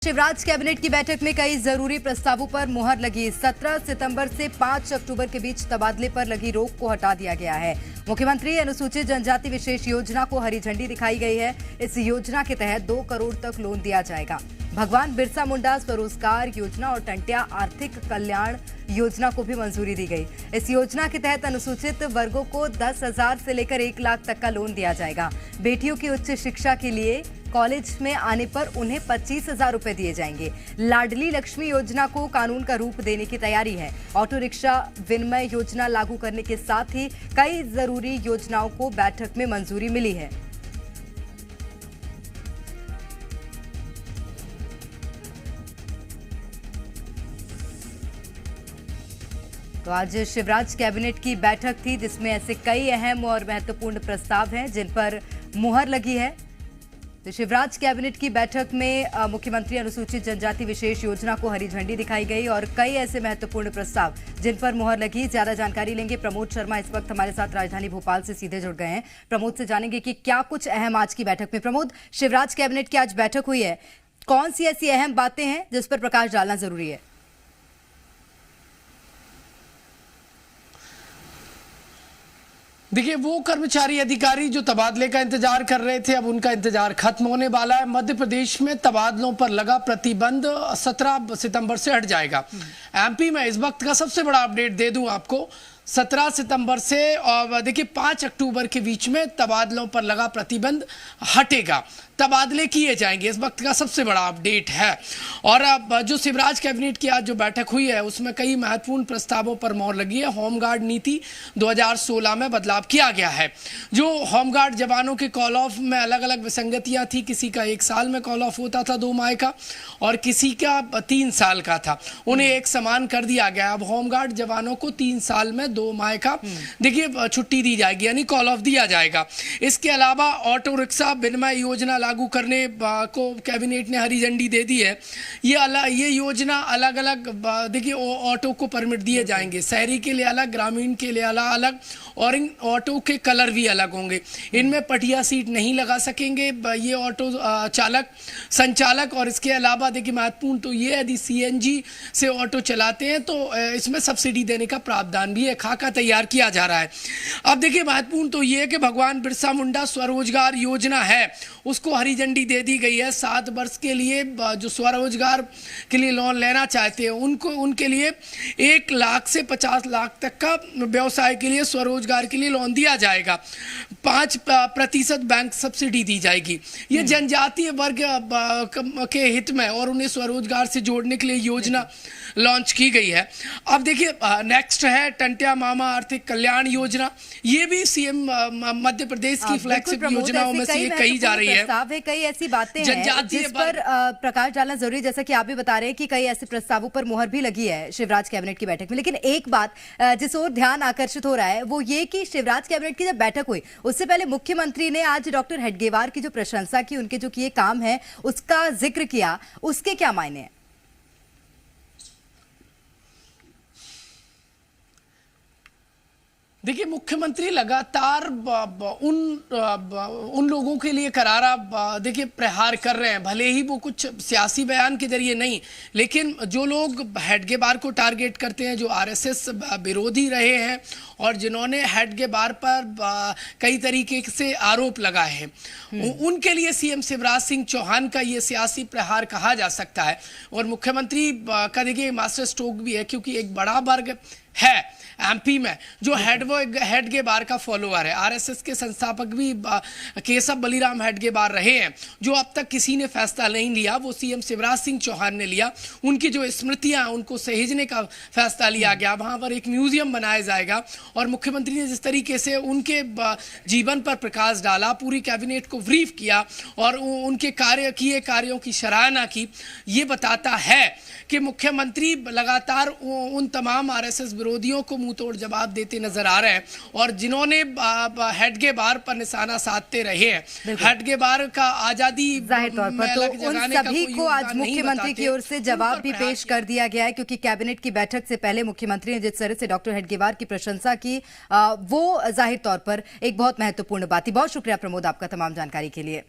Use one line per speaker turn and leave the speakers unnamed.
Shivraj cabinet की बैठक में कई जरूरी प्रस्तावों पर मुहर लगी। 17 सितंबर से 5 अक्टूबर के बीच तबादले पर लगी रोक को हटा दिया गया है। मुख्यमंत्री अनुसूचित जनजाति विशेष योजना को हरी झंडी दिखाई गई है। इस योजना के तहत 2 करोड़ तक लोन दिया जाएगा। भगवान बिरसा मुंडा स्वरोजगार योजना और टंट्या आर्थिक कल्याण योजना को भी मंजूरी दी गई। इस योजना के तहत अनुसूचित वर्गों को 10,000 से लेकर 1 लाख तक का लोन दिया जाएगा। बेटियों की उच्च शिक्षा के लिए कॉलेज में आने पर उन्हें 25,000 रुपए दिए जाएंगे। लाडली लक्ष्मी योजना को कानून का रूप देने की तैयारी है। ऑटो रिक्शा विनिमय योजना लागू करने के साथ ही कई जरूरी योजनाओं को बैठक में मंजूरी मिली है। तो आज शिवराज कैबिनेट की बैठक थी जिसमें ऐसे कई अहम और महत्वपूर्ण प्रस्ताव हैं जिन पर मुहर लगी है। तो शिवराज कैबिनेट की बैठक में मुख्यमंत्री अनुसूचित जनजाति विशेष योजना को हरी झंडी दिखाई गई और कई ऐसे महत्वपूर्ण प्रस्ताव जिन पर मुहर लगी। ज्यादा जानकारी लेंगे प्रमोद शर्मा इस वक्त हमारे साथ राजधानी भोपाल से सीधे जुड़ गए हैं। प्रमोद से जानेंगे कि क्या कुछ अहम आज की बैठक में। प्रमोद, शिवराज कैबिनेट की आज बैठक हुई है, कौन सी ऐसी अहम बातें हैं जिस पर प्रकाश डालना जरूरी है?
देखिए, वो कर्मचारी अधिकारी जो तबादले का इंतजार कर रहे थे, अब उनका इंतजार खत्म होने वाला है। मध्य प्रदेश में तबादलों पर लगा प्रतिबंध 17 सितंबर से हट जाएगा। एमपी में इस वक्त का सबसे बड़ा अपडेट दे दूं आपको, 17 सितंबर से और देखिए 5 अक्टूबर के बीच में तबादलों पर लगा प्रतिबंध हटेगा, तबादले किए जाएंगे। इस वक्त का सबसे बड़ा अपडेट है। और अब जो शिवराज कैबिनेट की आज जो बैठक हुई है उसमें कई महत्वपूर्ण प्रस्तावों पर मोहर लगी है। होमगार्ड नीति 2016 में बदलाव किया गया है। जो होमगार्ड जवानों के कॉल ऑफ में अलग अलग विसंगतियां थी, किसी का 1 साल में कॉल ऑफ होता था 2 माह का और किसी का 3 साल का था, उन्हें एक समान कर दिया गया। अब होमगार्ड जवानों को 3 साल में 2 माह का देखिए छुट्टी दी जाएगी, यानी कॉल ऑफ दिया जाएगा। इसके अलावा ऑटो रिक्शा विनिमय योजना लागू करने को कैबिनेट ने हरी झंडी दे दी है। ये योजना अलग अलग देखिए ऑटो को परमिट दिए जाएंगे, शहरी के लिए अलग, ग्रामीण के लिए अलग अलग, और इन ऑटो के कलर भी अलग होंगे। इनमें पटिया सीट नहीं लगा सकेंगे ये ऑटो चालक संचालक। और इसके अलावा देखिए महत्वपूर्ण तो ये, यदि सीएनजी से ऑटो चलाते हैं तो इसमें सब्सिडी देने का प्रावधान भी है, खाका तैयार किया जा रहा है। अब देखिए महत्वपूर्ण तो ये है कि भगवान बिरसा मुंडा स्वरोजगार योजना है उसको हरी झंडी दे दी गई है। 7 वर्ष के लिए जो स्वरोजगार के लिए लोन लेना चाहते हैं उनके लिए 1 लाख से 50 लाख तक का व्यवसाय के लिए स्वरोजगार के लिए लोन दिया जाएगा। 5% बैंक सब्सिडी दी जाएगी। ये जनजातीय वर्ग के हित में और उन्हें स्वरोजगार से जोड़ने के लिए योजना लॉन्च की गई है। अब देखिए नेक्स्ट है टंट्या मामा आर्थिक कल्याण योजना। ये भी सीएम मध्य प्रदेश की फ्लैगशिप योजनाओं में से ये कही जा रही है।
कई ऐसी बातें हैं जिस पर प्रकाश डालना जरूरी, जैसा कि आप भी बता रहे हैं कि कई ऐसे प्रस्तावों पर मुहर भी लगी है शिवराज कैबिनेट की बैठक में। लेकिन एक बात जिस ओर ध्यान आकर्षित हो रहा है वो ये कि शिवराज कैबिनेट की जब बैठक हुई उससे पहले मुख्यमंत्री ने आज डॉक्टर हेडगेवार की जो प्रशंसा की, उनके जो किए काम है उसका जिक्र किया, उसके क्या मायने हैं?
देखिए मुख्यमंत्री लगातार उन लोगों के लिए करारा देखिए प्रहार कर रहे हैं, भले ही वो कुछ सियासी बयान के जरिए नहीं, लेकिन जो लोग हेडगेवार को टारगेट करते हैं, जो आरएसएस विरोधी रहे हैं और जिन्होंने हेडगेवार पर कई तरीके से आरोप लगाए हैं, उनके लिए सीएम शिवराज सिंह चौहान का ये सियासी प्रहार कहा जा सकता है। और मुख्यमंत्री का देखिए मास्टर स्ट्रोक भी है, क्योंकि एक बड़ा वर्ग है एमपी में जो हेडगेवार का फॉलोअर है। आरएसएस के संस्थापक भी केशव बलिराम हेडगेवार रहे हैं, जो अब तक किसी ने फैसला नहीं लिया, वो सीएम शिवराज सिंह चौहान ने लिया। उनकी जो स्मृतियां उनको सहेजने का फैसला लिया गया, वहां पर एक म्यूजियम बनाया जाएगा। और मुख्यमंत्री ने जिस तरीके से उनके जीवन पर प्रकाश डाला, पूरी कैबिनेट को ब्रीफ किया और उनके किए कार्यों की सराहना की, ये बताता है कि मुख्यमंत्री लगातार उन तमाम आरएसएस विरोधियों को मुंहतोड़ जवाब देते नजर आ रहे हैं और जिन्होंने हेडगेवार पर निशाना साधते रहे हैं। हेडगेवार का आजादी
जाहिर तौर पर तो उन सभी को आज मुख्यमंत्री की ओर से जवाब भी पेश कर दिया गया है, क्योंकि कैबिनेट की बैठक से पहले मुख्यमंत्री ने जिस तरह से डॉक्टर हेडगेवार की प्रशंसा की वो जाहिर तौर पर एक बहुत महत्वपूर्ण बात थी। बहुत शुक्रिया प्रमोद आपका तमाम जानकारी के लिए।